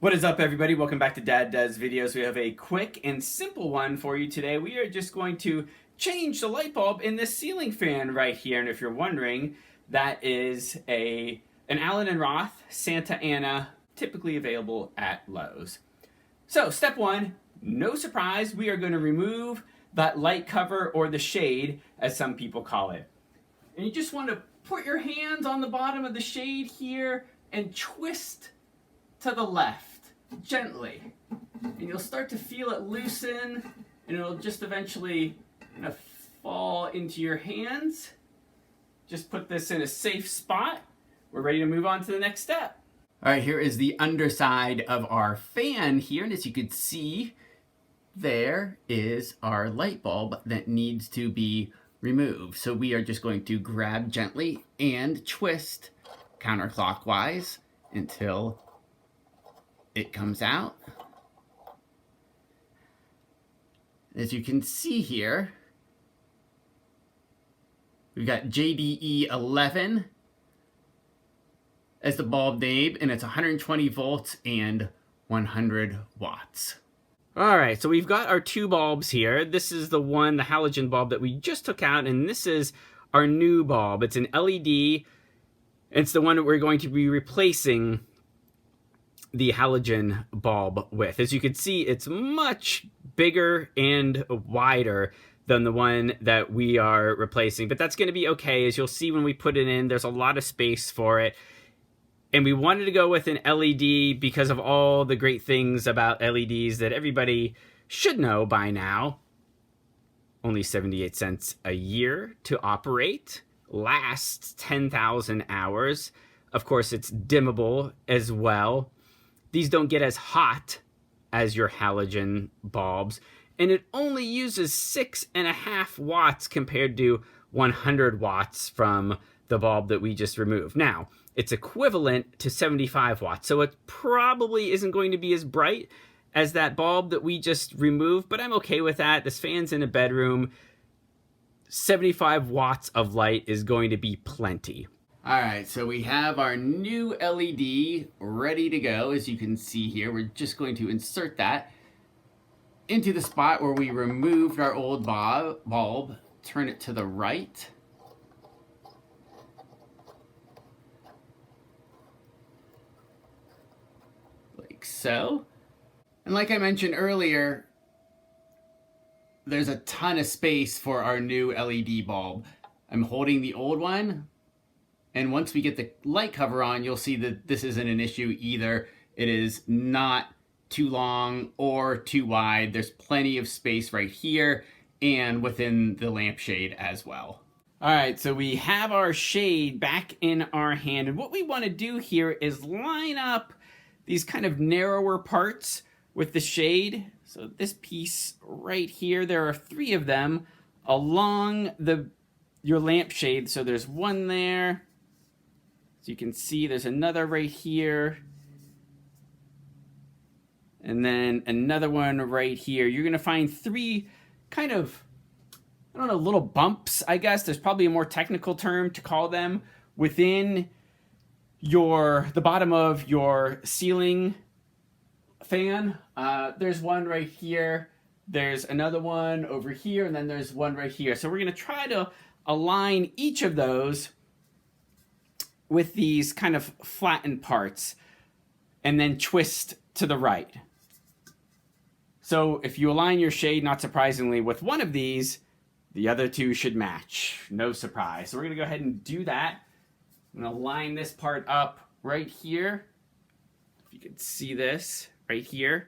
What is up, everybody? Welcome back to Dad Does Videos. We have a quick and simple one for you today. We are just going to change the light bulb in this ceiling fan right here. And if you're wondering, that is an Allen Roth Santa Ana, typically available at Lowe's. So step one, no surprise, we are going to remove that light cover, or the shade, as some people call it. And you just want to put your hands on the bottom of the shade here and twist to the left, gently. And you'll start to feel it loosen, and it'll just eventually kind of fall into your hands. Just put this in a safe spot. We're ready to move on to the next step. All right, here is the underside of our fan here, and as you can see, there is our light bulb that needs to be removed. So we are just going to grab gently and twist counterclockwise until it comes out. As you can see here, we've got E11 as the bulb name, and it's 120 volts and 100 watts. All right, so we've got our two bulbs here. This is the one, the halogen bulb that we just took out, and this is our new bulb. It's an LED. It's the one that we're going to be replacing the halogen bulb with. As you can see, it's much bigger and wider than the one that we are replacing, but that's going to be okay. As you'll see when we put it in, there's a lot of space for it. And we wanted to go with an LED because of all the great things about LEDs that everybody should know by now. Only 78 cents a year to operate, lasts 10,000 hours. Of course, it's dimmable as well. These don't get as hot as your halogen bulbs, and it only uses 6.5 watts compared to 100 watts from the bulb that we just removed. Now, it's equivalent to 75 watts, so it probably isn't going to be as bright as that bulb that we just removed, but I'm okay with that. This fan's in a bedroom. 75 watts of light is going to be plenty. All right, so we have our new LED ready to go. As you can see here, we're just going to insert that into the spot where we removed our old bulb, turn it to the right. Like so. And like I mentioned earlier, there's a ton of space for our new LED bulb. I'm holding the old one, and once we get the light cover on, you'll see that this isn't an issue either. It is not too long or too wide. There's plenty of space right here and within the lampshade as well. All right, so we have our shade back in our hand, and what we want to do here is line up these kind of narrower parts with the shade. So this piece right here, there are 3 of them along your lampshade. So there's one there. So you can see there's another right here. And then another one right here. You're going to find 3 kind of, I don't know, little bumps, I guess. There's probably a more technical term to call them within the bottom of your ceiling fan. There's one right here. There's another one over here, and then there's one right here. So we're going to try to align each of those with these kind of flattened parts and then twist to the right. So if you align your shade, not surprisingly, with one of these, the other 2 should match. No surprise. So we're going to go ahead and do that. I'm going to line this part up right here. If you can see this right here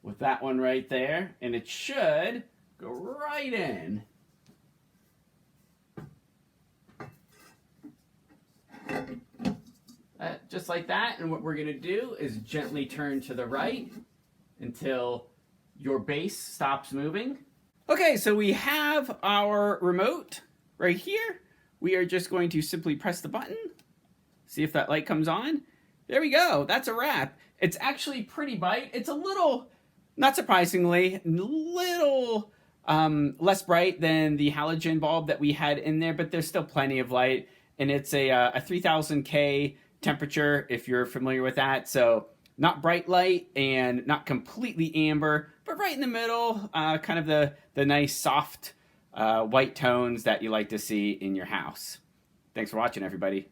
with that one right there, and it should go right in. Just like that, and what we're going to do is gently turn to the right until your base stops moving. Okay, so we have our remote right here. We are just going to simply press the button, see if that light comes on. There we go, that's a wrap. It's actually pretty bright. It's a little, not surprisingly, little less bright than the halogen bulb that we had in there, but there's still plenty of light, and it's a 3000K temperature, if you're familiar with that. So Not bright light and not completely amber, but right in the middle, kind of the nice soft white tones that you like to see in your house. Thanks for watching, everybody.